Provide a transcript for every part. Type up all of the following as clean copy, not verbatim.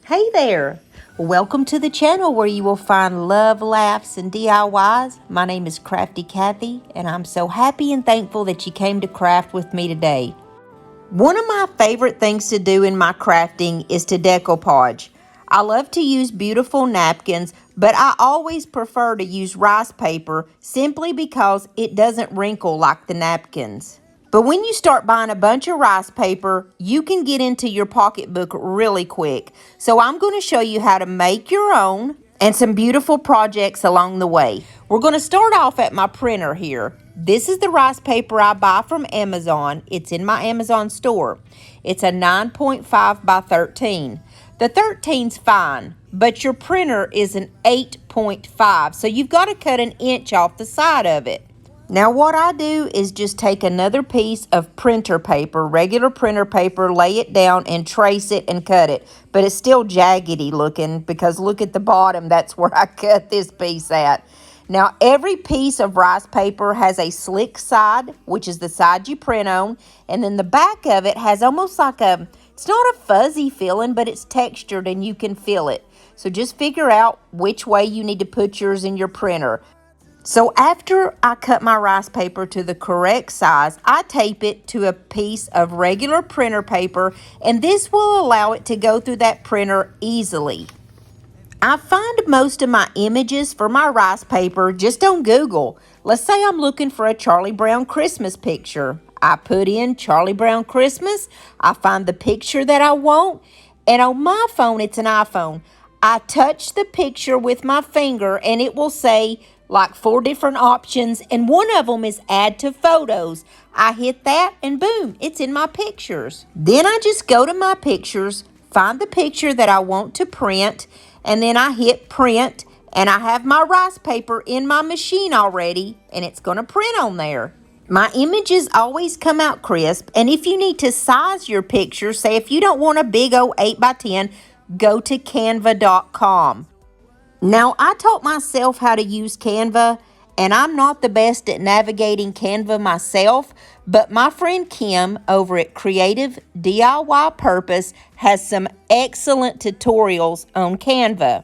Hey there! Welcome to the channel where you will find love, laughs, and DIYs. My name is Crafty Kathy, and I'm so happy and thankful that you came to craft with me today. One of my favorite things to do in my crafting is to decopauge. I love to use beautiful napkins, but I always prefer to use rice paper simply because it doesn't wrinkle like the napkins. But when you start buying a bunch of rice paper, you can get into your pocketbook really quick. So I'm going to show you how to make your own and some beautiful projects along the way. We're going to start off at my printer here. This is the rice paper I buy from Amazon. It's in my Amazon store. It's a 9.5 by 13. The 13's fine, but your printer is an 8.5, so you've got to cut an inch off the side of it. Now what I do is just take another piece of printer paper, regular printer paper, lay it down and trace it and cut it. But it's still jaggedy looking because look at the bottom, that's where I cut this piece at. Now every piece of rice paper has a slick side, which is the side you print on, and then the back of it has almost like it's not a fuzzy feeling, but it's textured and you can feel it. So just figure out which way you need to put yours in your printer. So after I cut my rice paper to the correct size, I tape it to a piece of regular printer paper, and this will allow it to go through that printer easily. I find most of my images for my rice paper just on Google. Let's say I'm looking for a Charlie Brown Christmas picture. I put in Charlie Brown Christmas, I find the picture that I want, and on my phone, it's an iPhone. I touch the picture with my finger and it will say like 4 different options, and one of them is add to photos. I hit that and boom, it's in my pictures. Then I just go to my pictures, find the picture that I want to print, and then I hit print, and I have my rice paper in my machine already, and it's going to print on there. My images always come out crisp, and if you need to size your picture, say if you don't want a big old 8 by 10, go to canva.com. Now, I taught myself how to use Canva, and I'm not the best at navigating Canva myself, but my friend Kim over at Creative DIY Purpose has some excellent tutorials on Canva.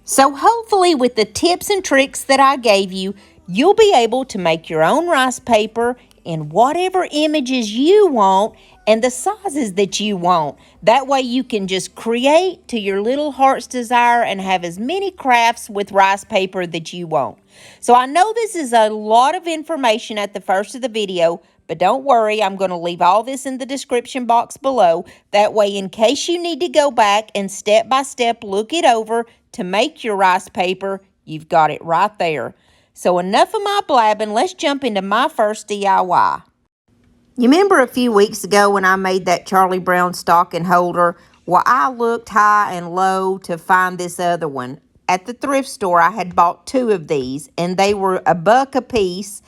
So hopefully with the tips and tricks that I gave you, you'll be able to make your own rice paper in whatever images you want and the sizes that you want. That way you can just create to your little heart's desire and have as many crafts with rice paper that you want. So I know this is a lot of information at the first of the video, but don't worry, I'm going to leave all this in the description box below. That way, in case you need to go back and step by step look it over to make your rice paper, you've got it right there. So enough of my blabbing, let's jump into my first DIY. You remember a few weeks ago when I made that Charlie Brown stocking holder? Well, I looked high and low to find this other one. At the thrift store, I had bought 2 of these, and they were $1 a piece,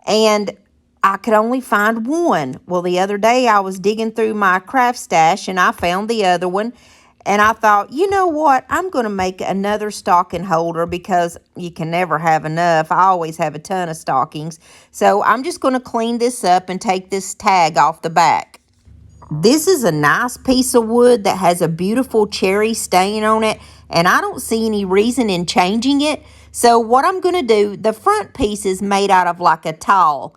and I could only find one. Well, the other day I was digging through my craft stash, and I found the other one, and I thought, you know what, I'm going to make another stocking holder because you can never have enough. I always have a ton of stockings. So I'm just going to clean this up and take this tag off the back. This is a nice piece of wood that has a beautiful cherry stain on it, and I don't see any reason in changing it. So what I'm going to do, the front piece is made out of like a towel,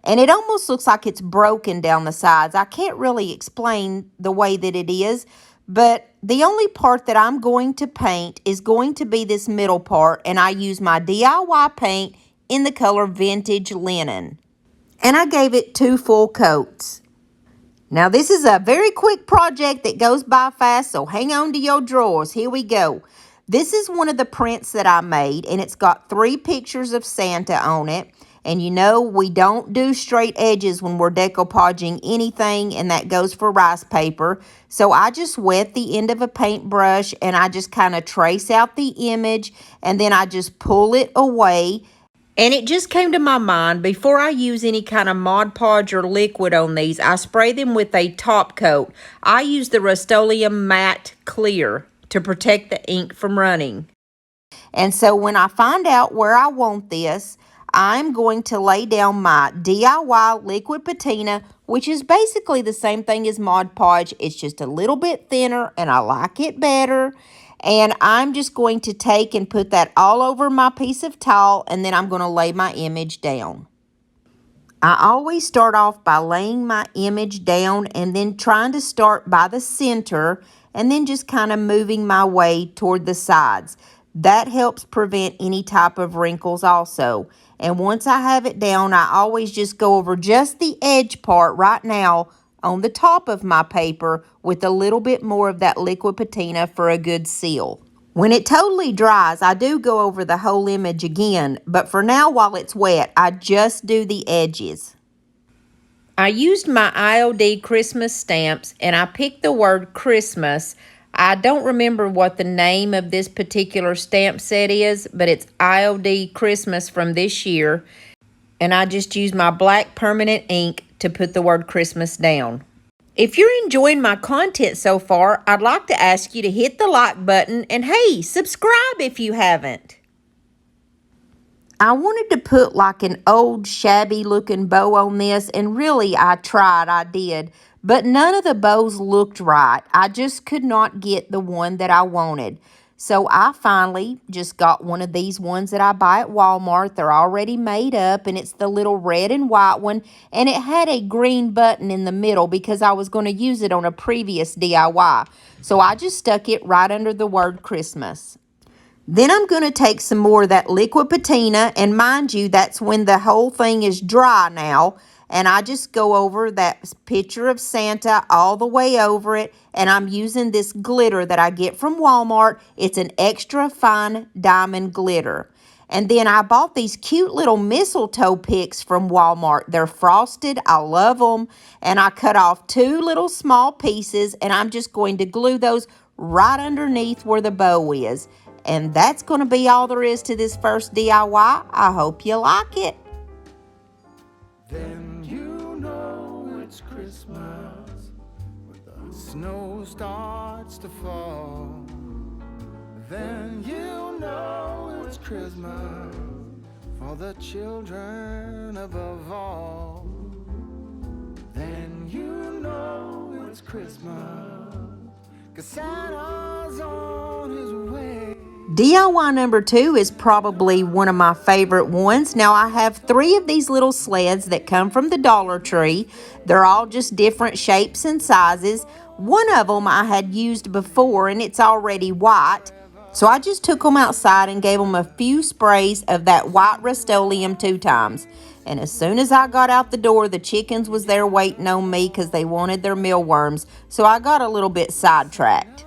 and it almost looks like it's broken down the sides. I can't really explain the way that it is, but the only part that I'm going to paint is going to be this middle part, and I use my DIY paint in the color Vintage Linen. And I gave it 2 full coats. Now this is a very quick project that goes by fast, so hang on to your drawers. Here we go. This is one of the prints that I made, and it's got 3 pictures of Santa on it. And you know, we don't do straight edges when we're decoupaging anything, and that goes for rice paper. So I just wet the end of a paintbrush, and I just kind of trace out the image, and then I just pull it away. And it just came to my mind, before I use any kind of Mod Podge or liquid on these, I spray them with a top coat. I use the Rustoleum Matte Clear to protect the ink from running. And so when I find out where I want this, I'm going to lay down my DIY liquid patina, which is basically the same thing as Mod Podge. It's just a little bit thinner and I like it better. And I'm just going to take and put that all over my piece of tile, and then I'm going to lay my image down. I always start off by laying my image down and then trying to start by the center and then just kind of moving my way toward the sides. That helps prevent any type of wrinkles also. And once I have it down, I always just go over just the edge part right now on the top of my paper with a little bit more of that liquid patina for a good seal. When it totally dries, I do go over the whole image again, but for now while it's wet, I just do the edges. I used my IOD Christmas stamps and I picked the word Christmas. I don't remember what the name of this particular stamp set is, but it's IOD Christmas from this year. And I just used my black permanent ink to put the word Christmas down. If you're enjoying my content so far, I'd like to ask you to hit the like button and hey, subscribe if you haven't. I wanted to put like an old shabby looking bow on this, and really I did, but none of the bows looked right. I just could not get the one that I wanted. So I finally just got one of these ones that I buy at Walmart. They're already made up, and it's the little red and white one, and it had a green button in the middle because I was going to use it on a previous DIY. So I just stuck it right under the word Christmas. Then I'm going to take some more of that liquid patina, and mind you, that's when the whole thing is dry now. And I just go over that picture of Santa all the way over it. And I'm using this glitter that I get from Walmart. It's an extra fine diamond glitter. And then I bought these cute little mistletoe picks from Walmart. They're frosted. I love them. And I cut off 2 little small pieces. And I'm just going to glue those right underneath where the bow is. And that's going to be all there is to this first DIY. I hope you like it. Then you know it's Christmas when the snow starts to fall. Then you know it's Christmas for the children above all. Then you know it's Christmas 'cause Santa's on his way. DIY number 2 is probably one of my favorite ones. Now I have 3 of these little sleds that come from the Dollar Tree. They're all just different shapes and sizes. One of them I had used before and it's already white. So I just took them outside and gave them a few sprays of that white rustoleum 2 times. And as soon as I got out the door, the chickens was there waiting on me because they wanted their mealworms. So I got a little bit sidetracked.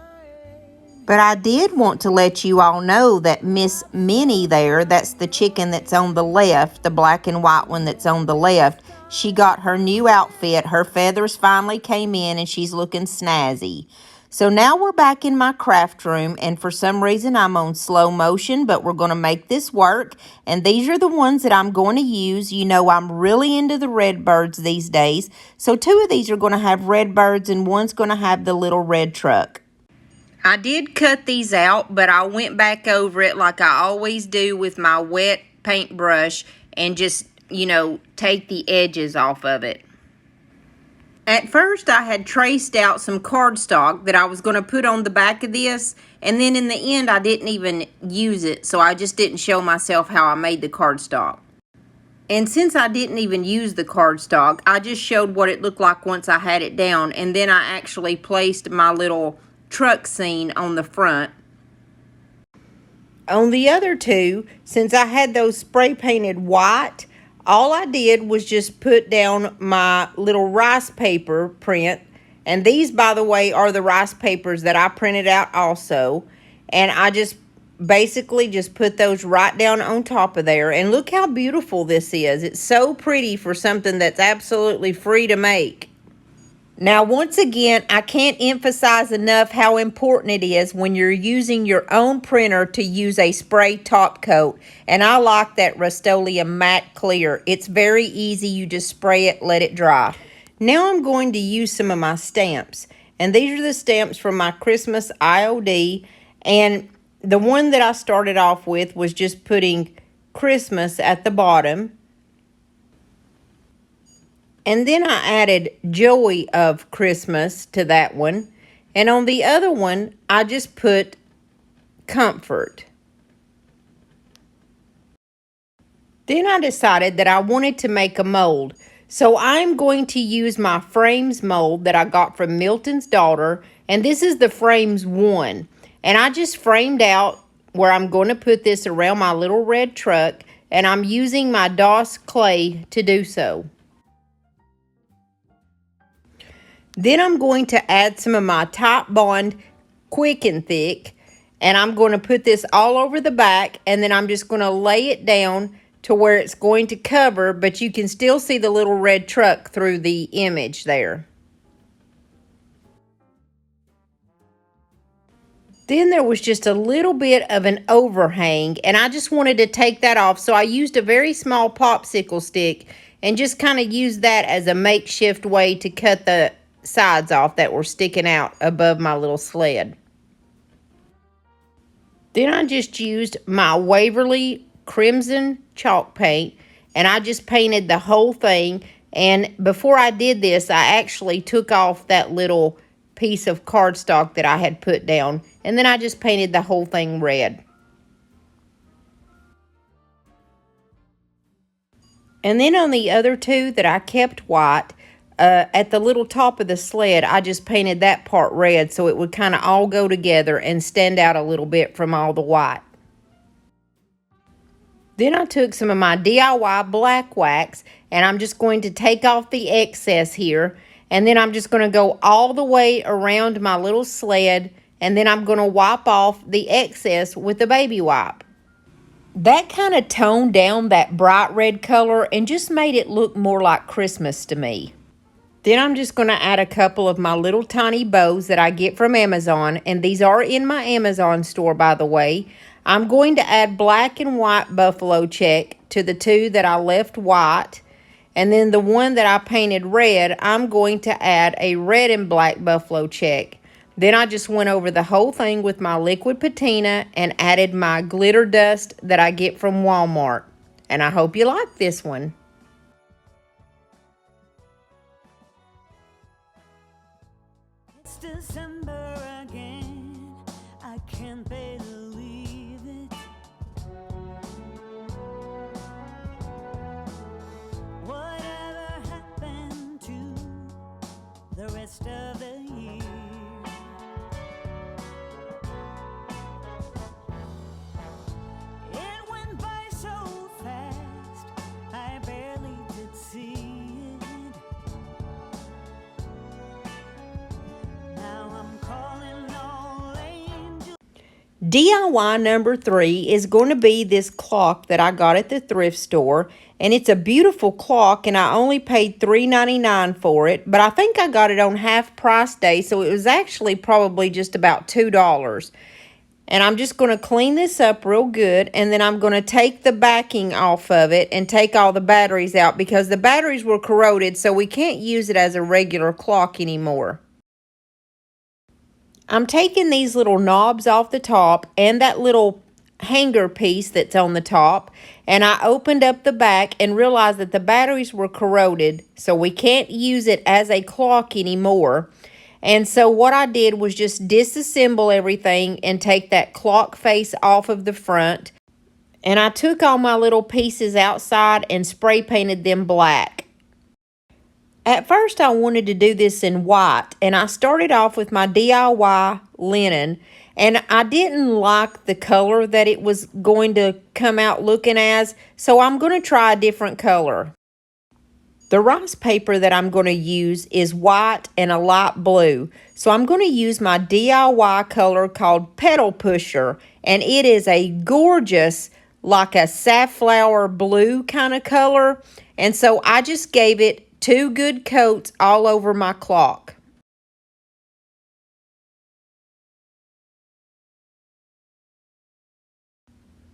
But I did want to let you all know that Miss Minnie there, that's the chicken that's on the left, the black and white one that's on the left, she got her new outfit. Her feathers finally came in and she's looking snazzy. So now we're back in my craft room, and for some reason I'm on slow motion, but we're going to make this work. And these are the ones that I'm going to use. You know, I'm really into the red birds these days. So 2 of these are going to have red birds and one's going to have the little red truck. I did cut these out, but I went back over it like I always do with my wet paintbrush and just, you know, take the edges off of it. At first, I had traced out some cardstock that I was going to put on the back of this, and then in the end, I didn't even use it, so I just didn't show myself how I made the cardstock. And since I didn't even use the cardstock, I just showed what it looked like once I had it down, and then I actually placed my little truck scene on the front. On the other 2, since I had those spray painted white, all I did was just put down my little rice paper print. And these, by the way, are the rice papers that I printed out also. And I just basically just put those right down on top of there. And look how beautiful this is. It's so pretty for something that's absolutely free to make. Now, once again, I can't emphasize enough how important it is when you're using your own printer to use a spray top coat. And I like that Rust-Oleum Matte Clear. It's very easy. You just spray it, let it dry. Now I'm going to use some of my stamps. And these are the stamps from my Christmas IOD. And the one that I started off with was just putting Christmas at the bottom. And then I added Joy of Christmas to that one. And on the other one, I just put Comfort. Then I decided that I wanted to make a mold. So I'm going to use my frames mold that I got from Milton's daughter. And this is the frames 1. And I just framed out where I'm going to put this around my little red truck. And I'm using my DOS clay to do so. Then I'm going to add some of my Type Bond Quick and Thick. And I'm going to put this all over the back. And then I'm just going to lay it down to where it's going to cover, but you can still see the little red truck through the image there. Then there was just a little bit of an overhang, and I just wanted to take that off, so I used a very small popsicle stick and just kind of used that as a makeshift way to cut the sides off that were sticking out above my little sled. Then I just used my Waverly Crimson chalk paint, and I just painted the whole thing. And before I did this, I actually took off that little piece of cardstock that I had put down, and then I just painted the whole thing red. And then on the other two that I kept white, at the little top of the sled, I just painted that part red so it would kind of all go together and stand out a little bit from all the white. Then I took some of my DIY black wax, and I'm just going to take off the excess here, and then I'm just going to go all the way around my little sled, and then I'm going to wipe off the excess with a baby wipe. That kind of toned down that bright red color and just made it look more like Christmas to me. Then I'm just going to add a couple of my little tiny bows that I get from Amazon, and these are in my Amazon store, by the way. I'm going to add black and white buffalo check to the two that I left white, and then the one that I painted red, I'm going to add a red and black buffalo check. Then I just went over the whole thing with my liquid patina and added my glitter dust that I get from Walmart. And I hope you like this one. It's December again, I can't believe it. Whatever happened to the rest of the year? It went by so fast, I barely did see it. Now I'm calling all angels. DIY number 3 is going to be this clock that I got at the thrift store. And it's a beautiful clock, and I only paid $3.99 for it. But I think I got it on half price day, so it was actually probably just about $2. And I'm just going to clean this up real good, and then I'm going to take the backing off of it and take all the batteries out because the batteries were corroded, so we can't use it as a regular clock anymore. I'm taking these little knobs off the top and that little hanger piece that's on the top, and I opened up the back and realized that the batteries were corroded, so we can't use it as a clock anymore. And so what I did was just disassemble everything and take that clock face off of the front. And I took all my little pieces outside and spray painted them black. At first I wanted to do this in white, and I started off with my DIY linen, and I didn't like the color that it was going to come out looking as, so I'm going to try a different color. The rice paper that I'm going to use is white and a light blue, so I'm going to use my DIY color called Petal Pusher, and it is a gorgeous, like a safflower blue kind of color, and so I just gave it 2 good coats all over my clock.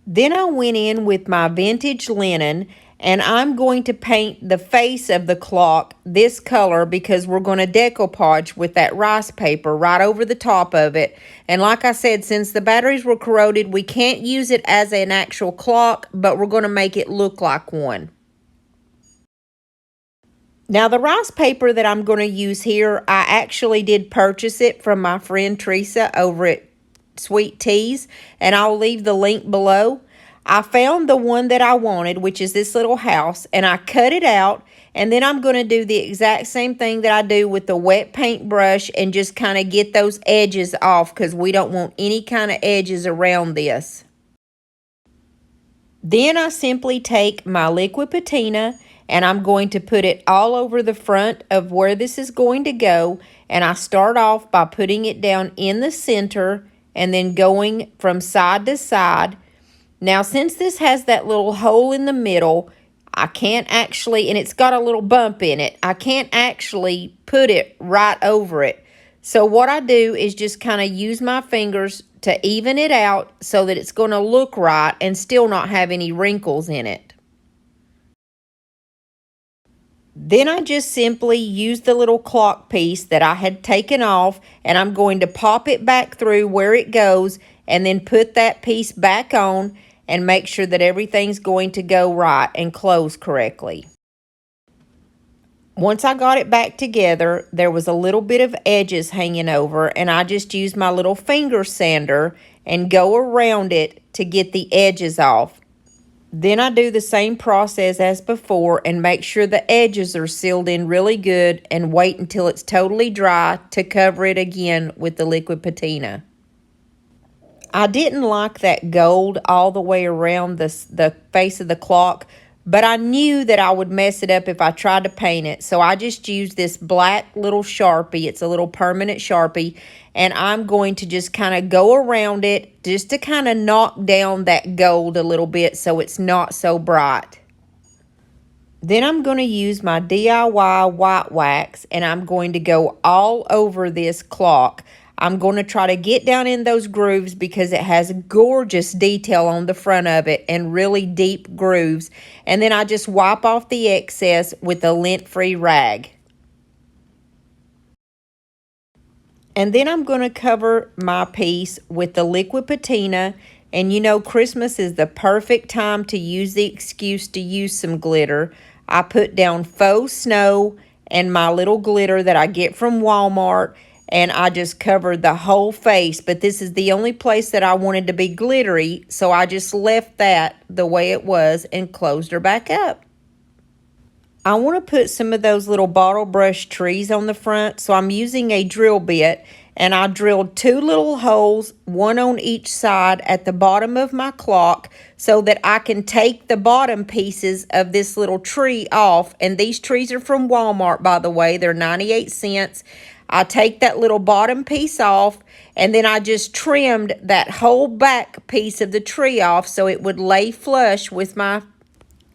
Then I went in with my vintage linen, And I'm going to paint the face of the clock this color because we're going to decopauge with that rice paper right over the top of it. And like I said, since the batteries were corroded, we can't use it as an actual clock, but we're going to make it look like one. Now the rice paper that I'm going to use here, I actually did purchase it from my friend Teresa over at Sweet Teas, and I'll leave the link below. I found the one that I wanted, which is this little house, and I cut it out, and then I'm going to do the exact same thing that I do with the wet paint brush and just kind of get those edges off because we don't want any kind of edges around this. Then I simply take my liquid patina and I'm going to put it all over the front of where this is going to go, and I start off by putting it down in the center and then going from side to side. Now, since this has that little hole in the middle, I can't actually, and it's got a little bump in it, I can't actually put it right over it. So what I do is just kind of use my fingers to even it out so that it's going to look right and still not have any wrinkles in it. Then I just simply use the little clock piece that I had taken off, and I'm going to pop it back through where it goes and then put that piece back on and make sure that everything's going to go right and close correctly. Once I got it back together, there was a little bit of edges hanging over, and I just used my little finger sander and go around it to get the edges off. Then I do the same process as before and make sure the edges are sealed in really good and wait until it's totally dry to cover it again with the liquid patina. I didn't like that gold all the way around the face of the clock, but I knew that I would mess it up if I tried to paint it. So I just used this black little Sharpie. It's a little permanent Sharpie. And I'm going to just kind of go around it just to kind of knock down that gold a little bit so it's not so bright. Then I'm going to use my DIY white wax and I'm going to go all over this clock. I'm going to try to get down in those grooves because it has gorgeous detail on the front of it and really deep grooves. And then I just wipe off the excess with a lint-free rag. And then I'm going to cover my piece with the liquid patina. And you know, Christmas is the perfect time to use the excuse to use some glitter. I put down faux snow and my little glitter that I get from Walmart. And I just covered the whole face, but this is the only place that I wanted to be glittery, so I just left that the way it was and closed her back up. I want to put some of those little bottle brush trees on the front, so I'm using a drill bit, and I drilled 2 little holes, one on each side at the bottom of my clock, so that I can take the bottom pieces of this little tree off. And these trees are from Walmart, by the way. They're 98 cents. I take that little bottom piece off, and then I just trimmed that whole back piece of the tree off so it would lay flush with my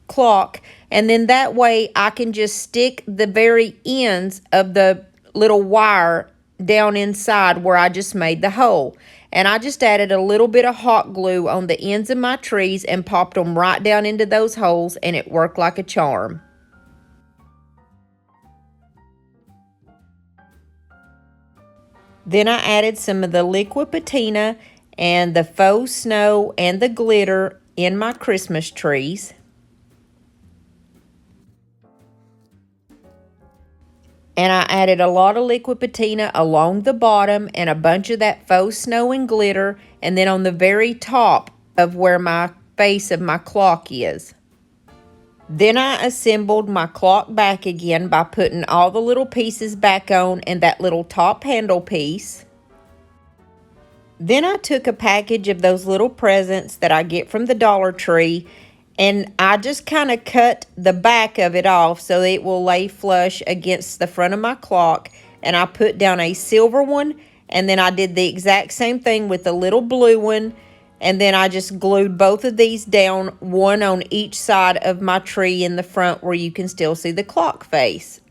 clock. And then that way I can just stick the very ends of the little wire down inside where I just made the hole. And I just added a little bit of hot glue on the ends of my trees and popped them right down into those holes, and it worked like a charm. Then I added some of the liquid patina and the faux snow and the glitter in my Christmas trees. And I added a lot of liquid patina along the bottom and a bunch of that faux snow and glitter, and then on the very top of where my face of my clock is. Then I assembled my clock back again by putting all the little pieces back on and that little top handle piece. Then I took a package of those little presents that I get from the Dollar Tree, and I just kind of cut the back of it off so that it will lay flush against the front of my clock. And I put down a silver one, and then I did the exact same thing with the little blue one. And then I just glued both of these down, one on each side of my tree in the front where you can still see the clock face.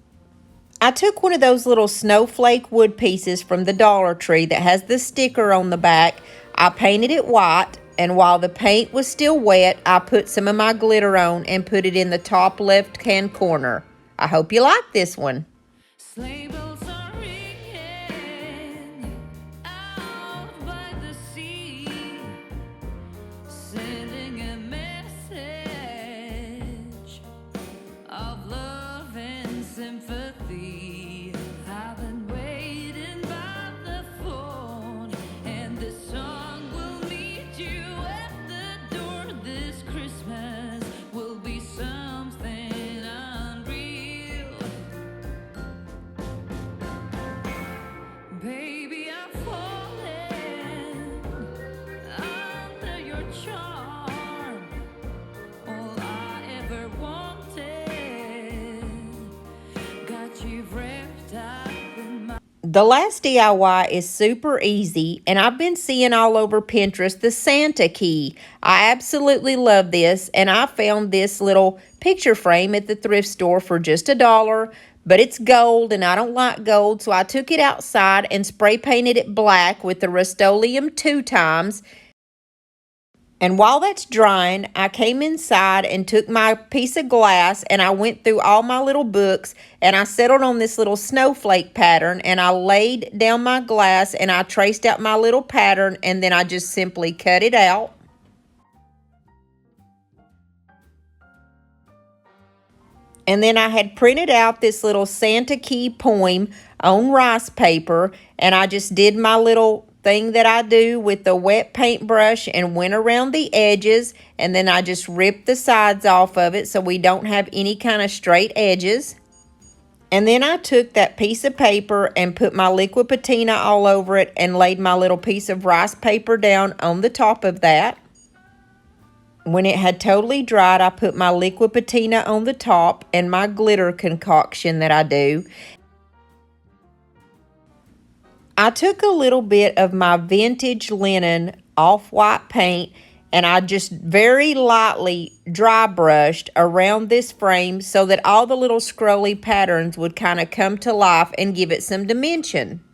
I took one of those little snowflake wood pieces from the Dollar Tree that has the sticker on the back. I painted it white, And while the paint was still wet, I put some of my glitter on and put it in the top left-hand corner. I hope you like this one. Sleigh bells are ringing out by the sea, sending a message of love and sympathy. I've been waiting by the phone, and this song will meet you at the door. This Christmas will be something unreal. Baby, I'm falling under your charm. All I ever wanted got you wrapped up in my... The last DIY is super easy, and I've been seeing all over Pinterest the Santa key. I absolutely love this, and I found this little picture frame at the thrift store for just $1, but it's gold, and I don't like gold, so I took it outside and spray painted it black with the Rust-Oleum 2 times. And while that's drying, I came inside and took my piece of glass and I went through all my little books and I settled on this little snowflake pattern, and I laid down my glass and I traced out my little pattern, and then I just simply cut it out. And then I had printed out this little Santa key poem on rice paper, and I just did my little thing that I do with the wet paintbrush and went around the edges, and then I just ripped the sides off of it so we don't have any kind of straight edges. And then I took that piece of paper and put my liquid patina all over it and laid my little piece of rice paper down on the top of that. When it had totally dried, I put my liquid patina on the top and my glitter concoction that I do. I took a little bit of my vintage linen off-white paint and I just very lightly dry brushed around this frame so that all the little scrolly patterns would kind of come to life and give it some dimension.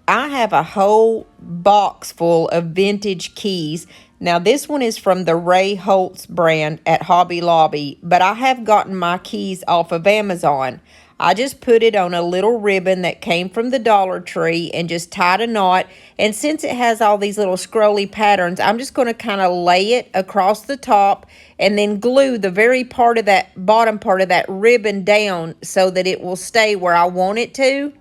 I have a whole box full of vintage keys. Now this one is from the Ray Holtz brand at Hobby Lobby, but I have gotten my keys off of Amazon. I just put it on a little ribbon that came from the Dollar Tree and just tied a knot. And since it has all these little scrolly patterns, I'm just going to kind of lay it across the top and then glue the very part of that bottom part of that ribbon down so that it will stay where I want it to.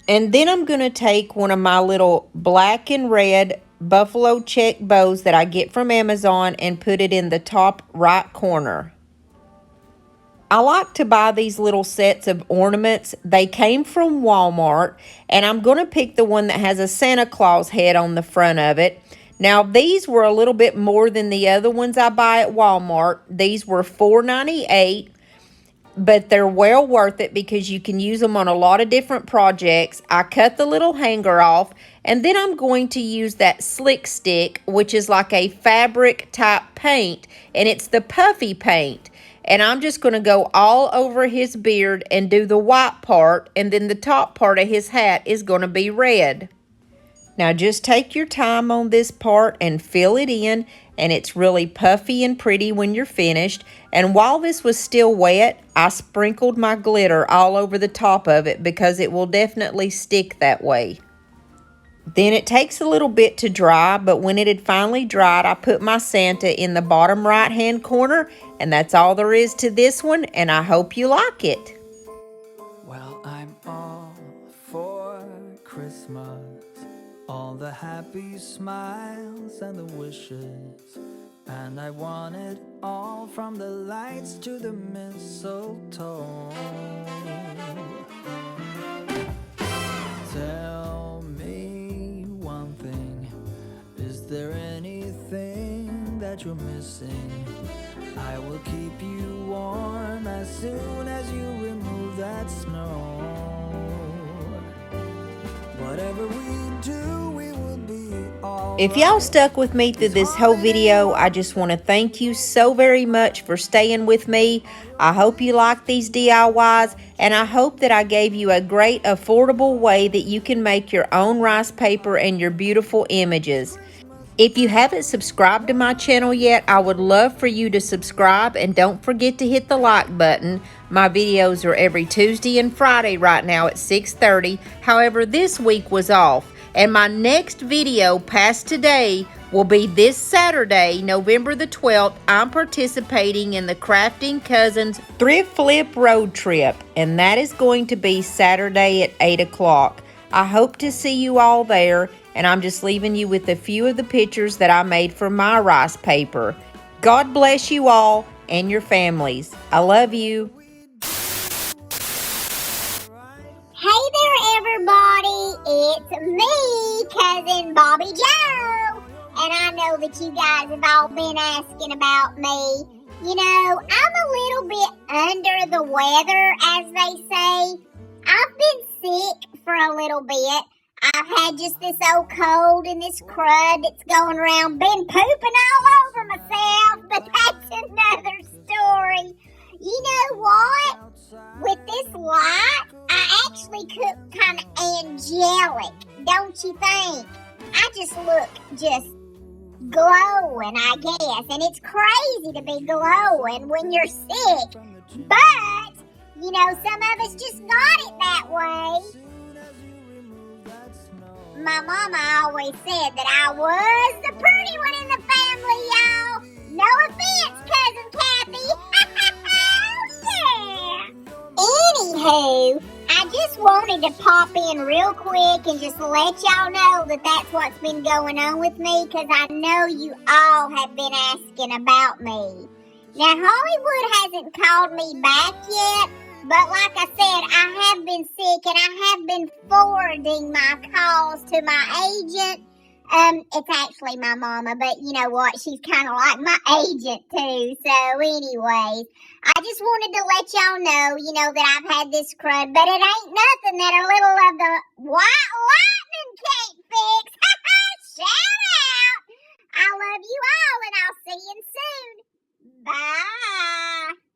And then I'm going to take one of my little black and red buffalo check bows that I get from Amazon and put it in the top right corner. I like to buy these little sets of ornaments. They came from Walmart, and I'm going to pick the one that has a Santa Claus head on the front of it. Now, these were a little bit more than the other ones I buy at Walmart. These were $4.98, but they're well worth it because you can use them on a lot of different projects. I cut the little hanger off, and then I'm going to use that slick stick, which is like a fabric type paint, and it's the puffy paint. And I'm just going to go all over his beard and do the white part, and then the top part of his hat is going to be red. Now just take your time on this part and fill it in, and it's really puffy and pretty when you're finished. And while this was still wet, I sprinkled my glitter all over the top of it because it will definitely stick that way. Then it takes a little bit to dry, but when it had finally dried, I put my Santa in the bottom right-hand corner, and that's all there is to this one, and I hope you like it. Well, I'm all for Christmas, all the happy smiles and the wishes, and I want it all from the lights to the mistletoe. Tell me one thing, is there anything that you're missing? I will keep you warm as soon as you remove that snow. Whatever we do, we will be all If y'all stuck with me through this whole video, I just want to thank you so very much for staying with me. I hope you like these DIYs, and I hope that I gave you a great affordable way that you can make your own rice paper and your beautiful images. If you haven't subscribed to my channel yet, I would love for you to subscribe, and don't forget to hit the like button. My videos are every Tuesday and Friday right now at 6:30. However, this week was off, and my next video past today will be this Saturday, November the 12th. I'm participating in the Crafting Cousins Thrift Flip Road Trip, and that is going to be Saturday at 8 o'clock. I hope to see you all there, and I'm just leaving you with a few of the pictures that I made from my rice paper. God bless you all and your families. I love you. Hey there, everybody. It's me, Cousin Bobby Joe. And I know that you guys have all been asking about me. You know, I'm a little bit under the weather, as they say. I've been sick for a little bit. I've had just this old cold and this crud that's going around. Been pooping all over myself, but that's another story. You know what? With this light, I actually look kind of angelic, don't you think? I just look glowing, I guess. And it's crazy to be glowing when you're sick. But, you know, some of us just got it that way. My mama always said that I was the pretty one in the family, y'all. No offense, Cousin Kathy. Yeah. Anywho, I just wanted to pop in real quick and just let y'all know that that's what's been going on with me, because I know you all have been asking about me. Now, Hollywood hasn't called me back yet, but like I said, I have been sick and I have been forwarding my calls to my agent. It's actually my mama, but you know what? She's kind of like my agent too. So anyways, I just wanted to let y'all know, you know, that I've had this crud, but it ain't nothing that a little of the white lightning can't fix. Shout out! I love you all, and I'll see you soon. Bye.